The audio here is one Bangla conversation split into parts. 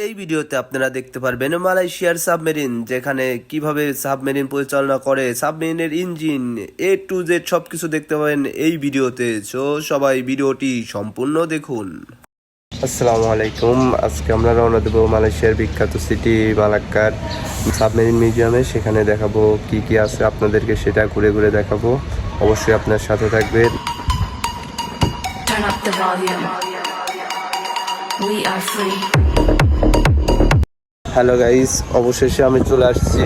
এই ভিডিওতে আপনারা দেখতে পারবেন মালয়েশিয়ার সাবমেরিন, যেখানে কিভাবে সাবমেরিন পরিচালনা করে, সাবমেরিনের ইঞ্জিন A to Z সবকিছু দেখতে পাবেন এই ভিডিওতে। সো সবাই ভিডিওটি সম্পূর্ণ দেখুন। আসসালামু আলাইকুম। আজকে আমরা রওনা দেবো মালয়েশিয়ার বিখ্যাত সিটি মালাক্কার সাবমেরিন মিউজিয়ামে। সেখানে দেখাবো কি কি আছে, আপনাদেরকে সেটা ঘুরে ঘুরে দেখাবো। অবশ্যই আপনার সাথে থাকবেন। Turn up the volume. We are free. Hello guys, অবশেষে আমি চলে আসছি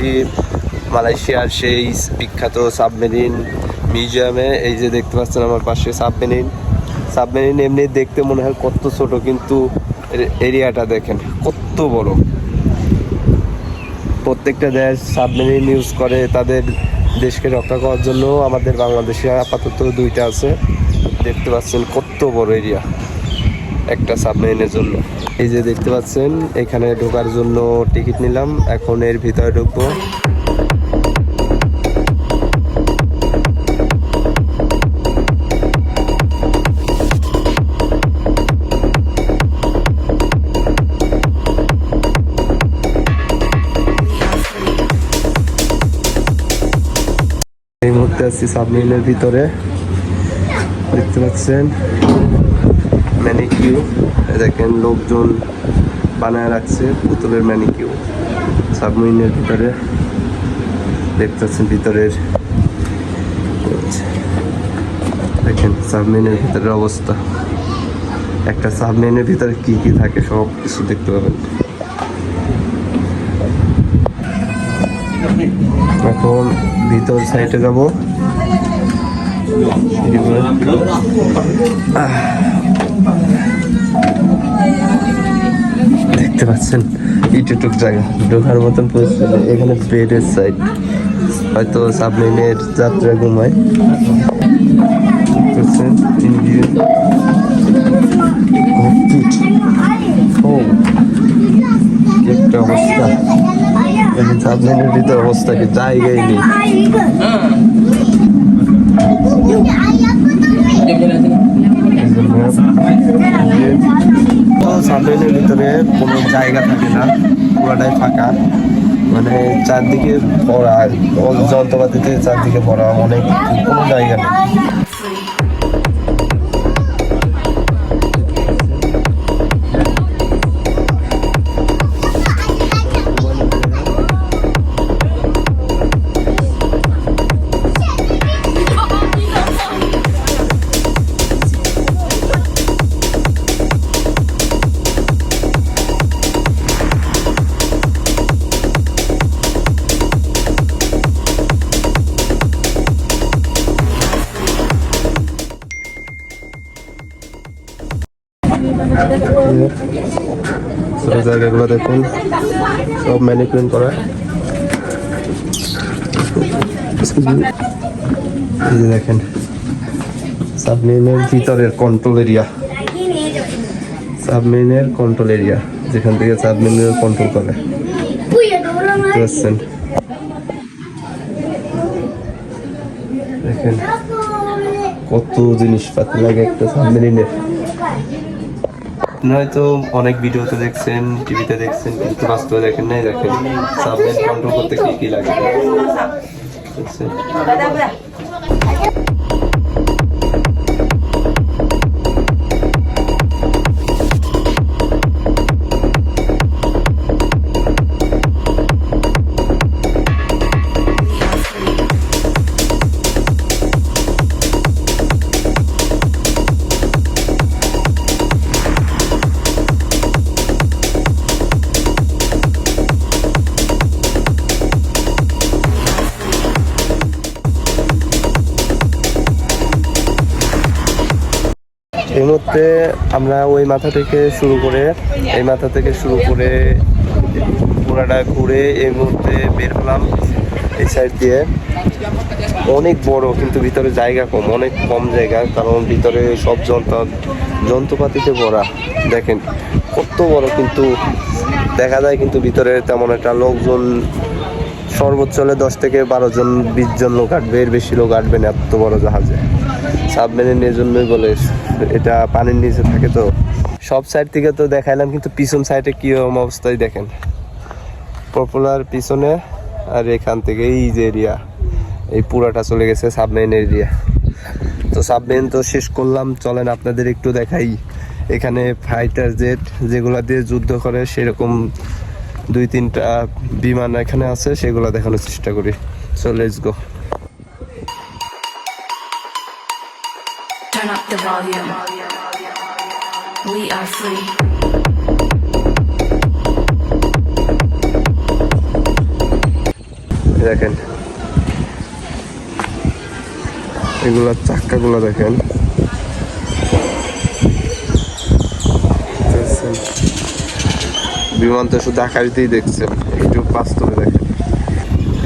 মালয়েশিয়ার সেই বিখ্যাত সাবমেরিন মিউজিয়ামে। এই যে দেখতে পাচ্ছেন আমার পাশে সাবমেরিন এমনি দেখতে মনে হয় কত ছোট, কিন্তু এরিয়াটা দেখেন কত বড়। প্রত্যেকটা দেশ সাবমেরিন ইউজ করে তাদের দেশকে রক্ষা করার জন্য। আমাদের বাংলাদেশে আপাতত 2টা আছে। দেখতে পাচ্ছেন কত বড় এরিয়া একটা সাবমেরিনের জন্য। এই যে দেখতে পাচ্ছেন এখানে ঢোকার জন্য টিকিট নিলাম, এখন এর ভিতরে ঢুকবো। এই মুহূর্তে আছি সাবমেরিনের ভিতরে। দেখতে পাচ্ছেন ম্যানিকিউ, দেখেন লোকজন বানায় রাখছে পুতুলের ম্যানিকিউ সাবমেরিনের ভিতরে। দেখতে পাচ্ছেন ভিতরের, দেখেন সাবমেরিনের ভিতরের অবস্থা। একটা সাবমেরিনের ভিতরে কি কি থাকে সব কিছু দেখতে পাবেন। এখন ভিতর সাইডে যাব। দেখতে পাচ্ছেন ইটুটুক জায়গা ঢোকার মতন পরিস্থিতি। এখানে বেডের সাইড, হয়তো সাবমেরিনের যাত্রা ঘুমায়। একটা অবস্থা, সাবমেরিনের ভিতর অবস্থা কি জায়গায় নেই। সাবমেরিনের ভিতরে কোনো জায়গা থাকে না, পুরোটাই ফাঁকা। মানে চারদিকে ভরা, যন্ত্রপাতিতে চারদিকে ভরা, অনেক কোনো জায়গা নেই। সব জায়গাগুলো দেখুন, সব ম্যানিকুইন করা। এই যে দেখেন সাবমেরিনের ভিতরের কন্ট্রোল এরিয়া, সাবমেরিনের কন্ট্রোল এরিয়া, যেখান থেকে সাবমেরিনের কন্ট্রোল করে। বুঝছেন? দেখেন কত জিনিসপাতি লাগে একটা সাবমেরিনের। হয়তো অনেক ভিডিওতে দেখছেন, টিভিতে দেখছেন, কিন্তু বাস্তবে দেখেন নাই। দেখেন সাবমেরিন কন্ট্রোল করতে কি কি লাগে। দেখছেন? এই মুহূর্তে আমরা ওই মাথা থেকে শুরু করে, এই মাথা থেকে শুরু করে পুরাটা ঘুরে এই মুহূর্তে বের হলাম এই সাইড দিয়ে। অনেক বড়, কিন্তু ভিতরে জায়গা কম, অনেক কম জায়গা, কারণ ভিতরে সব যন্ত্রপাতিতে ভরা। দেখেন কত বড়, কিন্তু দেখা যায় কিন্তু ভিতরে তেমন একটা লোকজন, সর্বোচ্চ হলে 10 থেকে 12 জন 20 জন লোক আটবে, এর বেশি লোক আটবে না এত বড় জাহাজে। সাবমেরিনের জন্যই বলে, এটা পানির নিচে থাকে তো সব সাইড থেকে তো দেখাইলাম, কিন্তু পিছন সাইডে কি অবস্থায় দেখেন। পপুলার পিছনে, আর এখান থেকে এই যে এরিয়া, এই পুরাটা চলে গেছে সাবমেরিন এরিয়া। তো সাবমেরিন তো শেষ করলাম, চলেন আপনাদের একটু দেখাই। এখানে ফাইটার জেট যেগুলা দিয়ে যুদ্ধ করে সেরকম 2-3টা বিমান এখানে আছে, সেগুলো দেখানোর চেষ্টা করি। So let's go. Turn up the volume. We are free. দেখেন এগুলা চাক্কাগুলো দেখেন, বিমান তো শুধু আকাশতেই দেখছেন, একটু বাস্তবে দেখেন।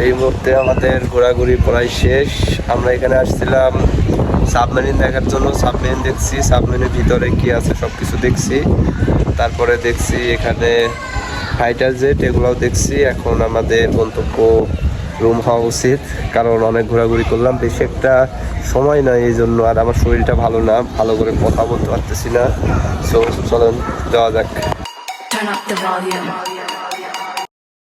এই মুহূর্তে আমাদের ঘোরাঘুরি প্রায় শেষ। আমরা এখানে আসছিলাম সাবমেরিন দেখার জন্য। সাবমেরিন দেখছি, সাবমেরিনের ভিতরে কি আছে সব কিছু দেখছি। তারপরে দেখছি এখানে ফাইটার জেট, এগুলোও দেখছি। এখন আমাদের গন্তব্য রুম হওয়া উচিত, কারণ অনেক ঘোরাঘুরি করলাম, বেশি একটা সময় নয় এই জন্য। আর আমার শরীরটা ভালো না, ভালো করে কথা বলতে পারতেছি না। সো চলেন যাওয়া যাক। Turn up the volume.